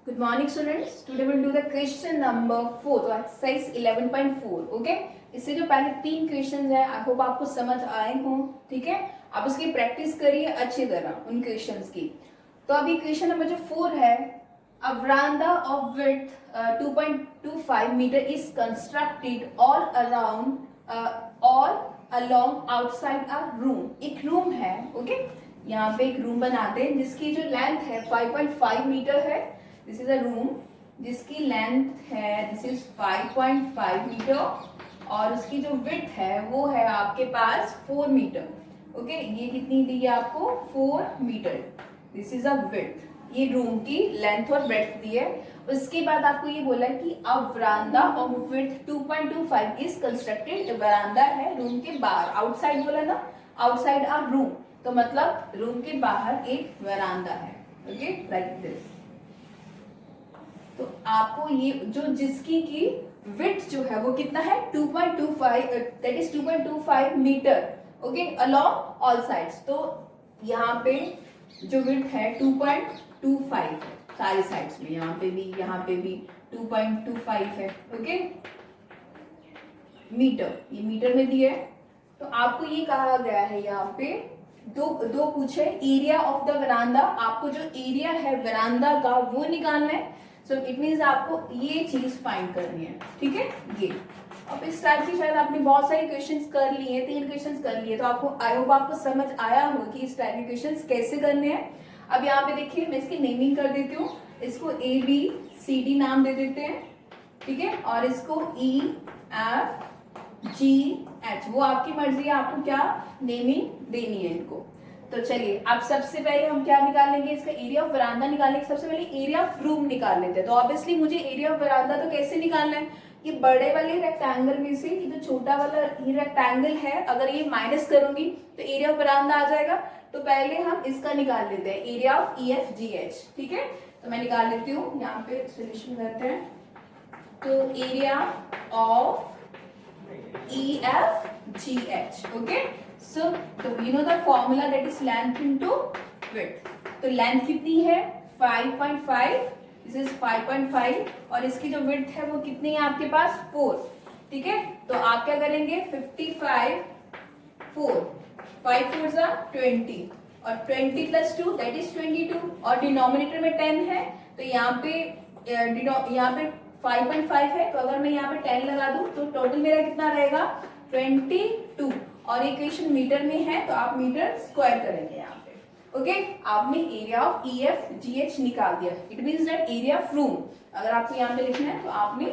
Good morning students. Today we'll do the question number 4, तो exercise 11.4. Okay, इससे जो पहले 3 क्वेश्चन है आई होप आपको समझ आए हों. ठीक है, आप उसकी प्रैक्टिस करिए अच्छी तरह उन क्वेश्चंस की. तो अभी क्वेश्चन नंबर जो 4 है, a veranda of width 2.25 meter is constructed all along outside a room. एक रूम है. ओके, यहाँ पे एक रूम बनाते हैं जिसकी जो लेंथ है 5.5 मीटर है. दिस इज अ रूम जिसकी लेंथ है दिस इज 5.5 मीटर और उसकी जो विड्थ है वो है आपके पास 4 मीटर. ओके, ये कितनी दी है आपको 4 metre. This is a width. ये रूम की लेंथ और ब्रेड्थ दी है. उसके बाद आपको ये बोला कि अब veranda of width 2.25 is constructed. Veranda है रूम के बाहर. आउटसाइड बोला ना, आउटसाइड अ रूम, तो मतलब रूम के बाहर एक वरांदा है. Okay, like this. तो आपको ये जो जिसकी की विड्थ जो है वो कितना है 2.25, that is 2.25 metre. Okay, along all sides. तो यहाँ पे जो विड्थ है 2.25 है सारी साइड्स में. यहाँ पे भी 2.25 है. ओके, मीटर, ये मीटर में दिया है. तो आपको ये कहा गया है यहाँ पे दो पूछे एरिया ऑफ द वरांदा. आपको जो एरिया है वरांदा का वो निकालना है. सो इट मीन्स आपको ये चीज फाइंड करनी है. ठीक है, ये अब इस टाइप की शायद आपने बहुत सारे क्वेश्चंस कर लिए, 3 क्वेश्चंस कर लिए, तो आपको आई होप आपको समझ आया हो कि इस टाइप के क्वेश्चंस कैसे करने हैं. अब यहाँ पे देखिए मैं इसकी नेमिंग कर देती हूँ. इसको ABCD नाम दे देते हैं. ठीक है, और इसको EFGH, वो आपकी मर्जी है आपको क्या नेमिंग देनी है इनको. तो चलिए अब सबसे पहले हम क्या निकालेंगे, इसका एरिया ऑफ वरांदा निकालेंगे. सबसे पहले एरिया ऑफ रूम निकाल लेते हैं. तो ऑब्वियसली मुझे एरिया ऑफ वरांदा तो कैसे निकालना है, ये बड़े वाले रेक्टेंगल में से ये जो छोटा वाला ये रेक्टेंगल है अगर ये माइनस करूंगी तो एरिया ऑफ वरांदा आ जाएगा. तो पहले हम इसका निकाल लेते हैं एरिया ऑफ EFGH. ठीक है, तो मैं निकाल लेती हूँ. यहाँ पे सोल्यूशन करते हैं. तो area of EFGH. Okay, so we know the formula that is length into width. तो लेंथ कितनी है 5.5, दिस इज 5.5 और इसकी जो विड्थ है वो कितनी है आपके पास 4. ठीक है, तो आप क्या करेंगे 55 4 5 4 जा 20 और 20 प्लस 2 दैट इज 22 और डिनोमिनेटर में 10 है. तो यहाँ पे 5.5 है. तो अगर मैं यहाँ पे 10 लगा दूं तो टोटल मेरा कितना रहेगा 22 और इक्वेशन मीटर में है तो आप मीटर स्क्वायर करेंगे यहाँ पे. ओके, आपने एरिया ऑफ EFGH निकाल दिया. It means that area of room. अगर आपको यहाँ पे लिखना है तो आपने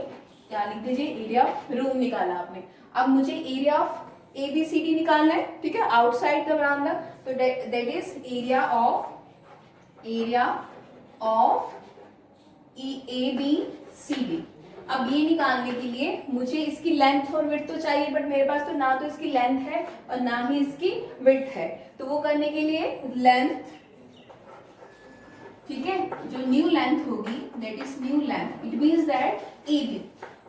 क्या लिख दीजिए एरिया ऑफ रूम निकाला आपने. अब मुझे एरिया ऑफ ABCD निकालना है. ठीक है, आउटसाइड द वरांदा. तो that is area of ABCD. अब ये निकालने के लिए मुझे इसकी लेंथ और विड्थ तो चाहिए, बट मेरे पास तो ना तो इसकी लेंथ है और ना ही इसकी विड्थ है. तो वो करने के लिए लेंथ, ठीक है, जो न्यू लेंथ होगी that is new length. It means that AB,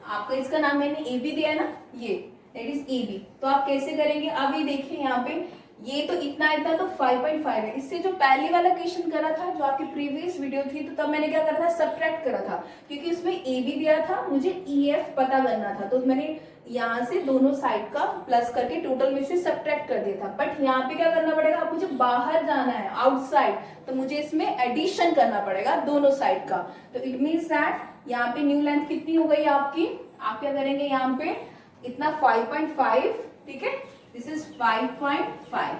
आपका इसका नाम मैंने AB दिया ना, ये दैट इज AB. तो आप कैसे करेंगे, अब ये देखिए यहाँ पे ये तो इतना तो 5.5 है. इससे जो पहले वाला क्वेश्चन करा था जो आपकी प्रीवियस वीडियो थी, तो तब मैंने क्या करा था सब्ट्रैक्ट करा था क्योंकि उसमें AB दिया था, मुझे EF पता करना था. तो मैंने यहाँ से दोनों साइड का प्लस करके टोटल में से सब्ट्रैक्ट कर दिया था. बट यहाँ पे क्या करना पड़ेगा, अब मुझे बाहर जाना है आउटसाइड, तो मुझे इसमें एडिशन करना पड़ेगा दोनों साइड का. तो इट मीन्स दैट यहाँ पे न्यू लेंथ कितनी हो गई आपकी, आप क्या करेंगे यहाँ पे इतना 5.5. ठीक है, दिस इज 5.5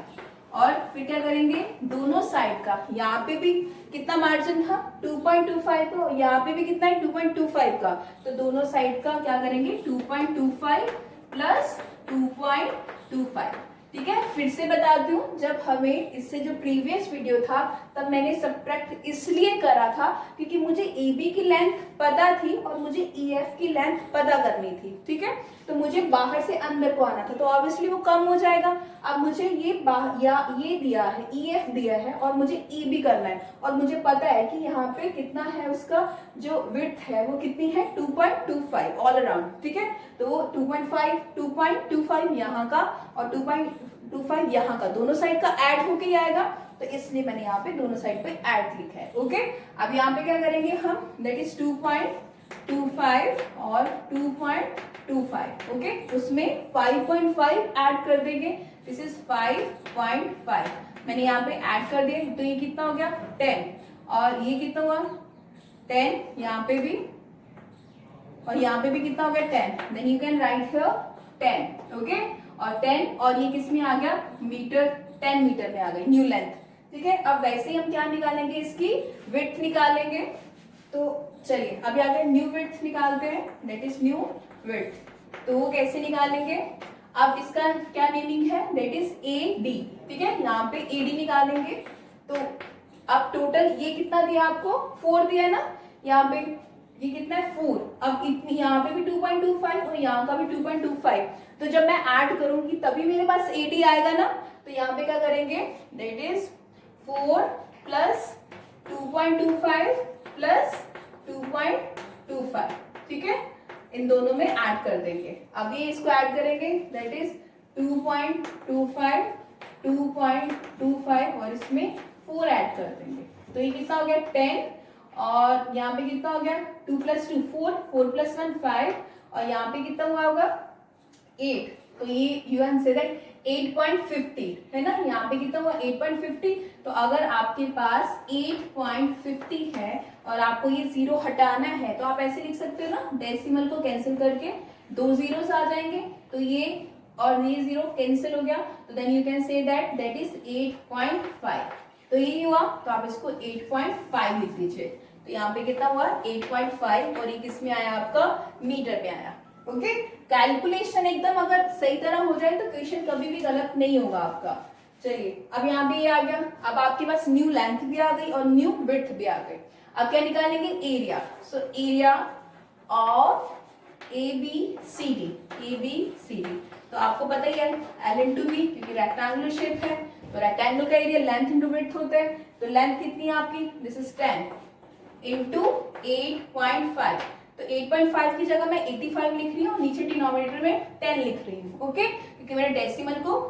और फिर क्या करेंगे दोनों साइड का. यहाँ पे भी कितना मार्जिन था 2.25, तो यहाँ पे भी कितना है 2.25 का. तो दोनों साइड का क्या करेंगे 2.25 प्लस 2.25. ठीक है, फिर से बताती हूँ, जब हमें इससे जो प्रीवियस वीडियो था तब मैंने सब्ट्रैक्ट इसलिए करा था क्योंकि मुझे AB की लेंथ पता थी और मुझे EF की लेंथ पता करनी थी. ठीक है, तो मुझे बाहर से अंदर को आना था, तो ऑब्वियसली वो कम हो जाएगा. अब मुझे ये दिया है EF दिया है और मुझे EB करना है और मुझे पता है कि यहाँ पे कितना है, उसका जो विड्थ है वो कितनी है 2.25 ऑल अराउंड. ठीक है, तो 2.25 यहाँ का और 2.25 यहाँ का दोनों साइड का ऐड होके आएगा तो इसलिए मैंने यहाँ पे दोनों साइड पे ऐड लिखा है। ओके, अब यहाँ पे क्या करेंगे हम, दैट इज 2.25 और 2.25। ओके, उसमें 5.5 ऐड कर देंगे, दिस इज 5.5 मैंने यहाँ पे ऐड कर दिया, तो ये कितना हो गया 10, और ये कितना हुआ 10, यहाँ पे भी और यहाँ पे भी कितना हो गया 10, then you can write here 10। Okay, और 10 और ये किस में आ गया मीटर, 10 मीटर में आ गई न्यू लेंथ। ठीक है, अब वैसे ही हम क्या निकालेंगे, इसकी विड्थ निकालेंगे। तो चलिए अभी आगे न्यू विड्थ निकालते हैं, दैट इज न्यू विड्थ। तो वो कैसे निकालेंगे, अब इसका क्या नेमिंग है, दैट इज AD। ठीक है, यहाँ पे AD निकालेंगे। तो अब टोटल ये कितना दिया आपको, 4 दिया ना, यहाँ पे ये कितना है 4। अब इतनी यहाँ पे भी 2.25 और यहाँ का भी 2.25, तो जब मैं ऐड करूंगी तभी मेरे पास AD आएगा ना। तो यहाँ पे क्या करेंगे, दैट इज 4 प्लस 2.25 प्लस 2.25। ठीक है, इन दोनों में ऐड कर देंगे। अब ये इसको ऐड करेंगे, दैट इज 2.25 2.25 और इसमें 4 ऐड कर देंगे, तो ये कितना हो गया 10, और यहाँ पे कितना हो गया 2 + 2 4, 4 + 1 5, और यहाँ पे कितना हुआ होगा 8। तो ये यू कैन से दैट 8.50 है ना, यहाँ पे कितना हुआ 8.50। तो अगर आपके पास 8.50 है और आपको ये 0 हटाना है, तो आप ऐसे लिख सकते हो ना, डेसिमल को कैंसिल करके 2 zeros आ जाएंगे, तो ये और ये 0 कैंसिल हो गया, तो then you can say that is 8.5। तो ये हुआ, तो आप इसको 8.5 लिख दीजिए। तो यहाँ पे कितना हुआ 8.5, और ये किस में आया आपका मीटर में आया। ओके, कैलकुलेशन एकदम अगर सही तरह हो जाए तो क्वेश्चन कभी भी गलत नहीं होगा आपका। चलिए अब यहाँ पे ये आ गया, अब आपके पास न्यू लेंथ भी आ गई और न्यू विड्थ भी आ गई। अब क्या निकालेंगे, area. So area of ABCD। तो आपको पता ही है L × B, क्योंकि रेक्टेंगुलर शेप है, तो रेक्टेंगल का एरिया लेंथ इंटू विड्थ होता है। तो लेंथ कितनी है आपकी, दिस इज 10 इंटू 8.5। तो 8.5 की जगह मैं 85 लिख रही हूँ, नीचे डिनोमिनेटर में 10 लिख रही हूँ। ओके, क्योंकि मैंने डेसिमल को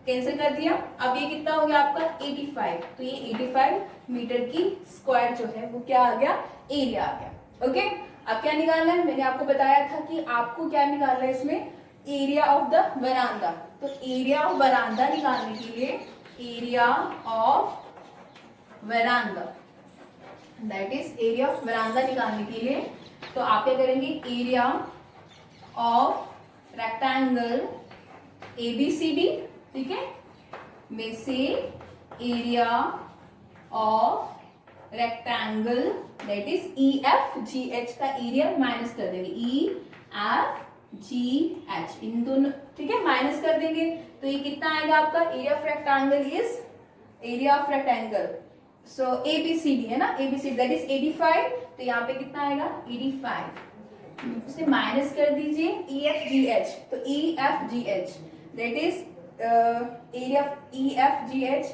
कैंसिल कर दिया। अब ये कितना हो गया आपका 85, तो ये 85 मीटर की स्क्वायर जो है वो क्या आ गया, एरिया आ गया। ओके, अब क्या निकालना है, मैंने आपको बताया था कि आपको क्या निकालना है इसमें, एरिया ऑफ द वरांदा। तो एरिया ऑफ वरांदा निकालने के लिए, area of veranda, that is area of veranda निकालने के लिए, तो आप क्या करेंगे, एरिया ऑफ रेक्टेंगल ABCD, ठीक है, में से area of rectangle that is EFGH का एरिया माइनस कर देंगे, EFGH इन दोनों, ठीक है, माइनस कर देंगे। तो ये कितना आएगा आपका, area of rectangle is area of rectangle, so ABCD है ना, ABCD दैट इज 85। तो यहाँ पे कितना आएगा 85, उसे माइनस कर दीजिए EFGH। तो EFGH that is area of EFGH,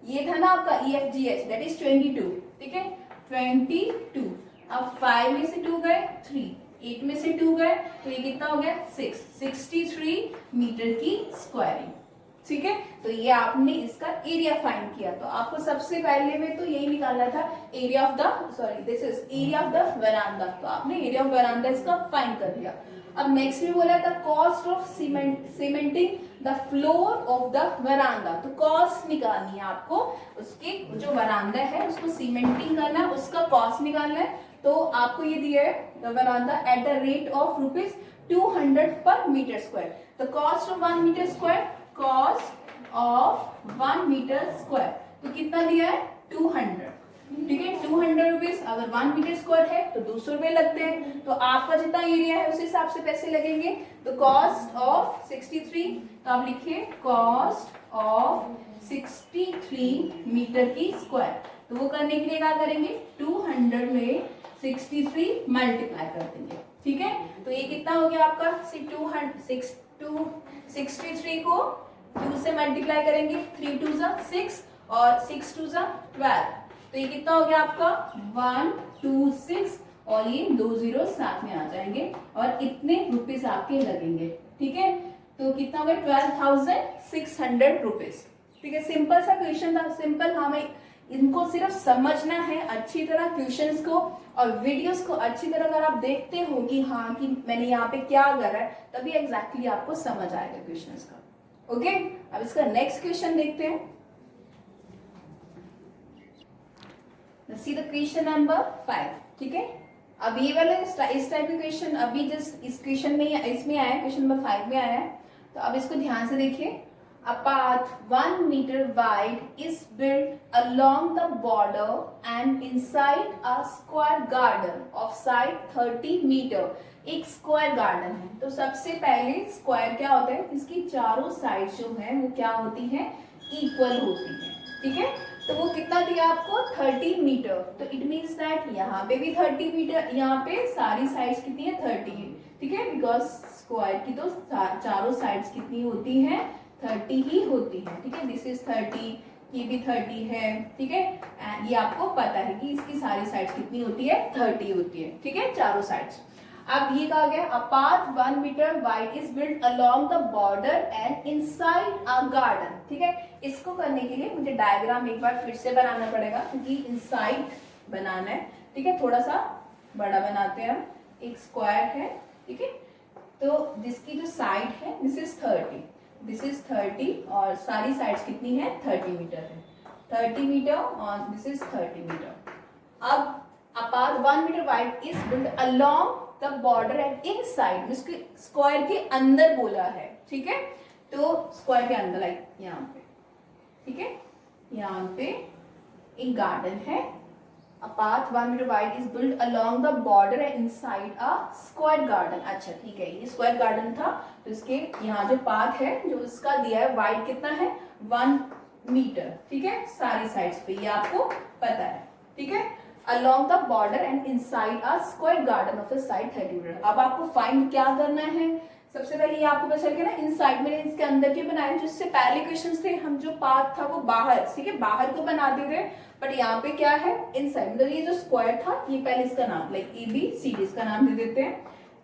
ये था ना आपका EFGH दैट इज 22। ठीक है, 22। अब 5 में से 2 गए 3, 8 में से 2 गए, तो ये कितना हो गया 6, 63 मीटर की स्क्वायरिंग। ठीक है, तो ये आपने इसका एरिया फाइंड किया। तो आपको सबसे पहले में तो यही निकालना था, area of the, sorry this is area of the veranda. तो आपने एरिया ऑफ वरांदा इसका फाइंड कर दिया। अब नेक्स्ट में बोला था cost of cementing the floor of the veranda. तो कॉस्ट निकालनी है आपको, उसके जो वरांदा है उसको सीमेंटिंग करना है, उसका कॉस्ट निकालना है। तो आपको ये दिया है veranda at the rate of ₹200 per metre square. The cost of 1 metre square, cost of 1 metre square, तो कितना दिया है 200। ठीक है, 200 रुपीज। अगर 1 मीटर स्क्वायर है तो 200 रुपए लगते हैं। तो आपका जितना एरिया है उस हिसाब से पैसे लगेंगे। तो कॉस्ट ऑफ 63, तो आप लिखिए कॉस्ट ऑफ 63 मीटर की स्क्वायर। तो वो करने के लिए क्या करेंगे, 200 में 63 मल्टीप्लाई कर देंगे। ठीक है, तो ये कितना हो गया आपका 63 को 2 से मल्टीप्लाई करेंगे, 3 2 6 और 6 2 12। तो ये कितना हो गया आपका 126, और ये 2 0 साथ में आ जाएंगे, और इतने रुपीस आपके लगेंगे। ठीक है, तो कितना हो गया 12,600 रुपीज। ठीक है, सिंपल सा क्वेश्चन था, सिंपल, हमें इनको सिर्फ समझना है अच्छी तरह क्वेश्चंस को, और वीडियोस को अच्छी तरह अगर आप देखते हो कि हाँ कि मैंने यहाँ पे क्या करा है, तभी एग्जैक्टली आपको समझ आएगा क्वेश्चंस का। ओके, अब इसका नेक्स्ट क्वेश्चन देखते हैं। See the question number 5। ठीक है, अब ये वाला इस टाइप का क्वेश्चन अभी जस्ट इस क्वेश्चन में इसमें आया, क्वेश्चन नंबर 5 में आया है। तो अब इसको ध्यान से देखिए। A path 1 meter wide is built along the border and inside a square garden of side 30 meter। एक स्क्वायर गार्डन है, तो सबसे पहले स्क्वायर क्या होता है, इसकी चारों साइड जो है वो क्या होती है, इक्वल होती है। ठीक है, तो वो कितना दिया आपको, 30 मीटर। तो इट मीन्स दैट यहाँ पे भी 30 मीटर, यहाँ पे सारी साइड्स कितनी है, 30 है। ठीक है, बिकॉज स्क्वायर की तो चारों साइड्स कितनी होती है, 30 ही होती है। ठीक है, दिस इज 30, ये भी 30 है। ठीक है, ये आपको पता है कि इसकी सारी साइड्स कितनी होती है, 30 होती है। ठीक है, चारों साइड्स। अब ये कहा गया, a path 1 metre wide is built along the border and inside a garden. ठीक है, इसको करने के लिए मुझे डायग्राम एक बार फिर से बनाना पड़ेगा, क्योंकि इनसाइड बनाना है। ठीक है, थोड़ा सा बड़ा बनाते हैं हम। एक स्क्वायर है, ठीक है, तो जिसकी जो साइड है दिस इज 30, दिस इज 30, और सारी साइड्स कितनी है, 30 मीटर है, 30 मीटर, और दिस इज 30 मीटर। अब a path 1 meter wide is built along the border and inside, इसके स्क्वायर के अंदर बोला है। ठीक है, तो स्क्वायर के अंदर लाइक यहाँ पे, ठीक है, यहाँ पे एक गार्डन है। A path 1 meter wide is built along the border and inside a square garden। अच्छा ठीक है, ये स्क्वायर गार्डन था, तो इसके यहाँ जो पाथ है जो इसका दिया है, वाइड कितना है, 1 मीटर। ठीक है, सारी साइड्स पे, ये आपको पता है। ठीक है, along the border and inside a square garden of a side 30 metre. अब आपको फाइंड क्या करना है, सबसे पहले ये आपको पता चल गया ना, इनसाइड में इसके अंदर के बनाए, जिससे पहले क्वेश्चंस थे हम जो पाथ था वो बाहर, ठीक है, बाहर को बनाते थे, बट यहाँ पे क्या है, इनसाइड। मतलब ये जो स्क्वायर था, ये पहले इसका नाम लाइक ABCD इसका नाम दे देते हैं,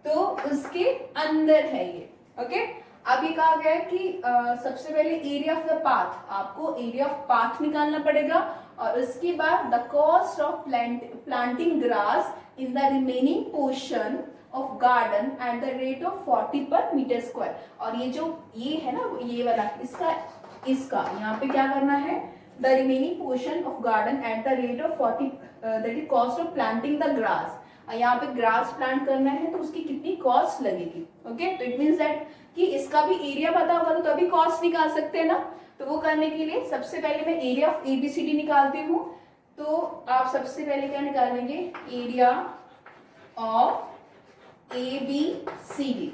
तो उसके अंदर है ये। ओके, अब ये कहा गया है कि सबसे पहले एरिया ऑफ द पाथ, आपको एरिया ऑफ पाथ निकालना पड़ेगा, और उसके बाद the cost of planting grass in the remaining portion of garden eight the rate of 40 पर मीटर स्क्वायर। और ये जो ये है ना, ये वाला इसका यहाँ पे क्या करना है, the remaining portion of garden eight the rate of 40, that is cost of planting the grass. यहाँ पे ग्रास प्लांट करना है तो उसकी कितनी कॉस्ट लगेगी। ओके, तो इट मीन्स दैट कि इसका भी एरिया पता होगा तो तभी कॉस्ट निकाल सकते हैं ना। तो वो करने के लिए सबसे पहले मैं एरिया ऑफ ABCD निकालती हूँ। तो आप सबसे पहले क्या निकालेंगे, एरिया ऑफ ABCD।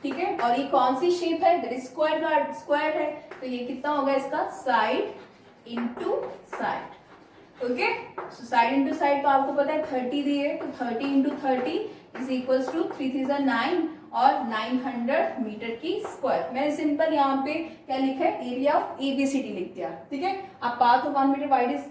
ठीक है, और ये कौन सी शेप है, दैट इज स्क्वायर है, तो ये कितना होगा इसका, side into side. Okay, side into side तो आपको पता है 30 दी है, तो 30 इंटू 30 इज इक्वल्स टू 3 3 जा 9 और 900 मीटर की स्क्वायर। मैंने सिंपल यहाँ पे क्या लिखा है, एरिया ऑफ ABCD लिख दिया। ठीक है, अब path of 1 metre wide is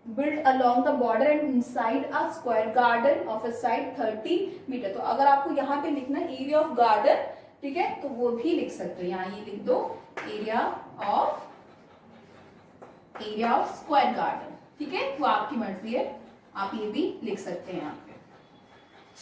built along the border and inside a square garden of a side 30 metre. तो अगर आपको यहाँ पे लिखना है एरिया ऑफ गार्डन, ठीक है, तो वो भी लिख सकते हो, यहाँ ये लिख दो एरिया ऑफ स्क्वायर गार्डन। ठीक है, वो आपकी मर्जी है, आप ये भी लिख सकते हैं यहाँ पे।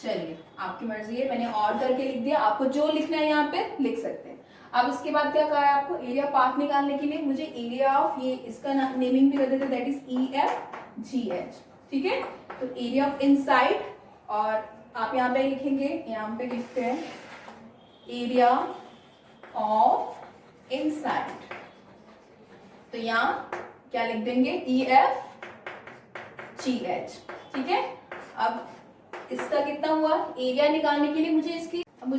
चलिए, आपकी मर्जी है, मैंने और करके लिख दिया, आपको जो लिखना है यहाँ पे लिख सकते हैं। अब इसके बाद क्या कहा है आपको, एरिया पाथ निकालने के लिए मुझे एरिया ऑफ, ये इसका नेमिंग भी कर देते, दैट इज EFGH। ठीक है, तो एरिया ऑफ इनसाइड, और आप यहाँ पे लिखेंगे, यहाँ पे लिखते हैं एरिया ऑफ इनसाइड, तो यहाँ क्या लिख देंगे, EFGH। ठीक है, अब इसका कितना हुआ, एरिया निकालने के लिए मुझे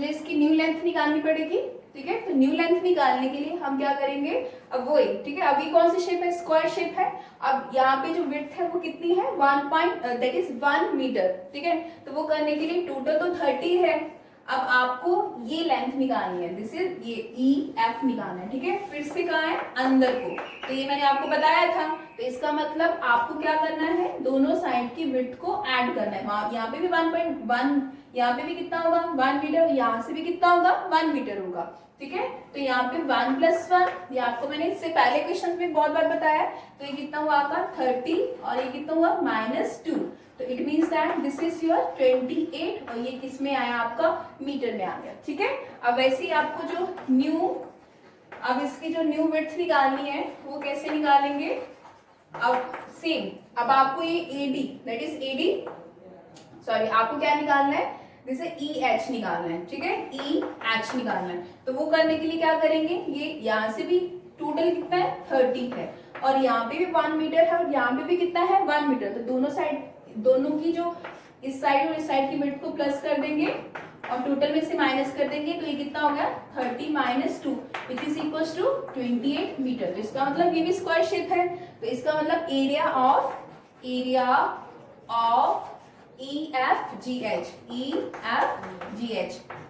इसकी न्यू लेंथ निकालनी पड़ेगी। ठीक है, तो न्यू लेंथ निकालने के लिए हम क्या करेंगे, अब वो एक, ठीक है, अभी कौन सी शेप है, स्क्वायर शेप है। अब यहाँ पे जो विड्थ है वो कितनी है, 1 मीटर। ठीक है, तो वो करने के लिए टोटल तो 30 है। अब आपको ये लेंथ निकालनी है, दिस इज ये ई एफ निकालना है, ठीक है। फिर से कहाँ है, अंदर को, तो ये मैंने आपको बताया था। तो इसका मतलब आपको क्या करना है, दोनों साइड की विड्थ को ऐड करना है। यहाँ पे भी 1.1, यहाँ पे भी कितना होगा 1 मीटर, यहाँ से भी कितना होगा 1 मीटर होगा, ठीक है। तो यहाँ पे 1 + 1, ये आपको मैंने इससे पहले क्वेश्चन में बहुत बार बताया। तो ये कितना हुआ आपका 30 और ये कितना हुआ -2। तो it means that this is your 28 और ये किस में आया आपका मीटर में आ गया, ठीक है। अब वैसे ही आपको जो अब इसकी जो न्यू विड्थ निकालनी है वो कैसे निकालेंगे। अब सेम, अब आपको ये AD that is AD sorry आपको क्या निकालना है, जैसे EH निकालना है, ठीक है, EH निकालना है। तो वो करने के लिए क्या करेंगे, ये यहाँ से भी टोटल कितना है 30 है और यहाँ पे भी 1 मीटर है और यहाँ पे भी कितना है 1 मीटर। तो दोनों साइड, दोनों की जो इस साइड और इस साइड की विड्थ को प्लस कर देंगे और टोटल में से माइनस कर देंगे। तो ये कितना हो गया 30 - 2 which is equals to 28 metre. तो इसका मतलब ये भी स्क्वायर शेप है। तो इसका मतलब एरिया ऑफ EFGH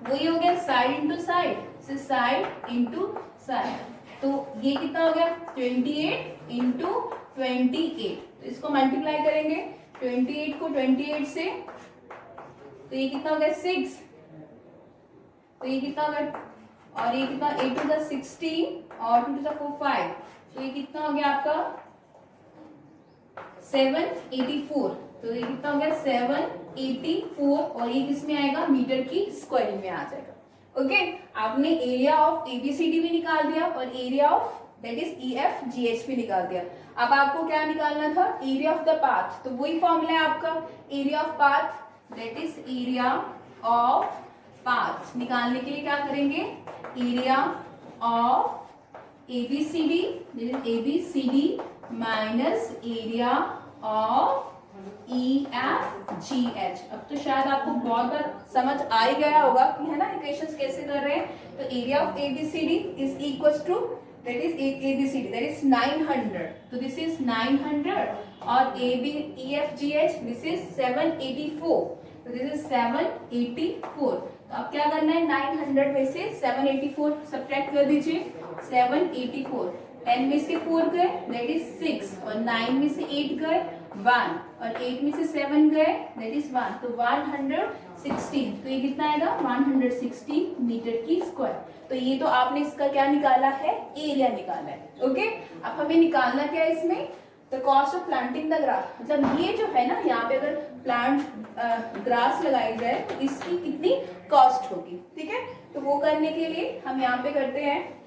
वही हो गया side into side, side into side. तो ये कितना हो गया 28 इंटू 28। तो इसको मल्टीप्लाई करेंगे 28 को 28 से, तो ये कितना हो गया 6। तो ये कितना हो गया, और ये कितना 8 to the 16 और 2 to the 4 5। तो ये कितना हो गया आपका 784। तो ये कितना हो गया 784 और ये किस में आएगा मीटर की स्क्वायरिंग में आ जाएगा। ओके, आपने एरिया ऑफ ABCD भी निकाल दिया और area of that is EFGH भी निकाल दिया। अब आपको क्या निकालना था, एरिया ऑफ द पाथ। तो वही फॉर्मूला है आपका area of path that is area of path. निकालने के लिए क्या करेंगे, area of ABCD minus area of EFGH। अब तो शायद आपको बहुत बार समझ आ ही गया होगा कि है ना इक्वेशंस कैसे कर रहे हैं। तो area of ABCD is equals to that is ABCD that is 900। तो दिस इज 900 और EFGH दिस इज 784। तो दिस इज 784। तो अब क्या करना है 900 में से 784 सब्ट्रैक्ट कर दीजिए। 784 10 में से 4 गए दैट इज 6 और 9 में से 8 गए 1 और 8 में से 7 गए दैट इज 1। तो 116। तो ये कितना आएगा 116 मीटर की स्क्वायर। तो ये तो आपने इसका क्या निकाला है, एरिया निकाला है। ओके, अब हमें निकालना क्या है इसमें, the cost of planting the grass. मतलब ये जो है ना, यहाँ पे अगर प्लांट ग्रास लगाई जाए तो इसकी कितनी कॉस्ट होगी, ठीक है। तो वो करने के लिए हम यहाँ पे करते हैं,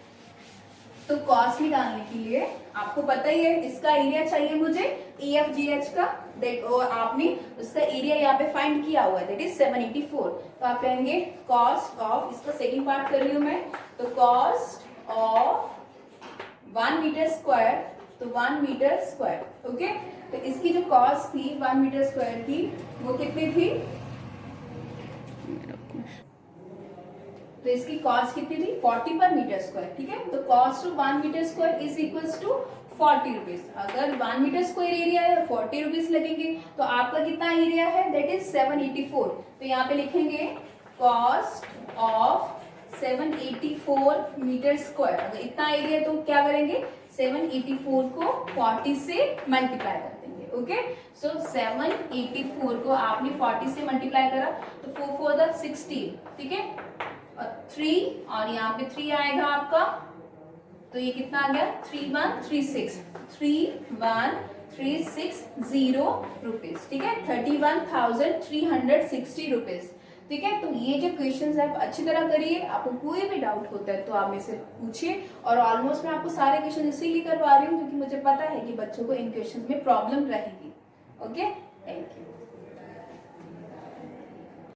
तो कॉस्ट निकालने के लिए आपको पता ही है इसका एरिया चाहिए मुझे EFGH का, और आपने उसका एरिया यहाँ पे फाइंड किया हुआ है दैट इज 784। तो आप कहेंगे कॉस्ट ऑफ, इसका सेकंड पार्ट कर रही हूँ मैं, तो कॉस्ट ऑफ 1 मीटर स्क्वायर, तो 1 मीटर स्क्वायर। ओके, तो इसकी जो कॉस्ट थी 1 मीटर स्क्वायर की वो कितनी थी, तो इसकी कॉस्ट कितनी थी 40 पर मीटर स्क्वायर, ठीक है। तो cost of 1 metre square is equals to 40 rupees. अगर 1 मीटर स्क्वायर एरिया है 40 रुपीज लगेंगे, तो आपका कितना एरिया है दैट इज 784। तो यहाँ पे लिखेंगे कॉस्ट ऑफ 784 मीटर स्क्वायर। अगर इतना एरिया तो क्या करेंगे 784 को 40 से मल्टीप्लाई कर देंगे। ओके, सो 784 को आपने 40 से मल्टीप्लाई करा तो 4 4 द 16, ठीक है, और 3 और यहाँ पे 3 आएगा आपका, तो ये कितना आ गया 3136 31,360 रुपीज, ठीक है, 31,360 रुपीज, ठीक है। तो ये जो क्वेश्चंस है आप अच्छी तरह करिए। आपको कोई भी डाउट होता है तो आप मेरे से पूछिए, और ऑलमोस्ट मैं आपको सारे क्वेश्चन इसीलिए करवा रही हूँ क्योंकि मुझे पता है कि बच्चों को इन क्वेश्चंस में प्रॉब्लम रहेगी। Okay, thank you.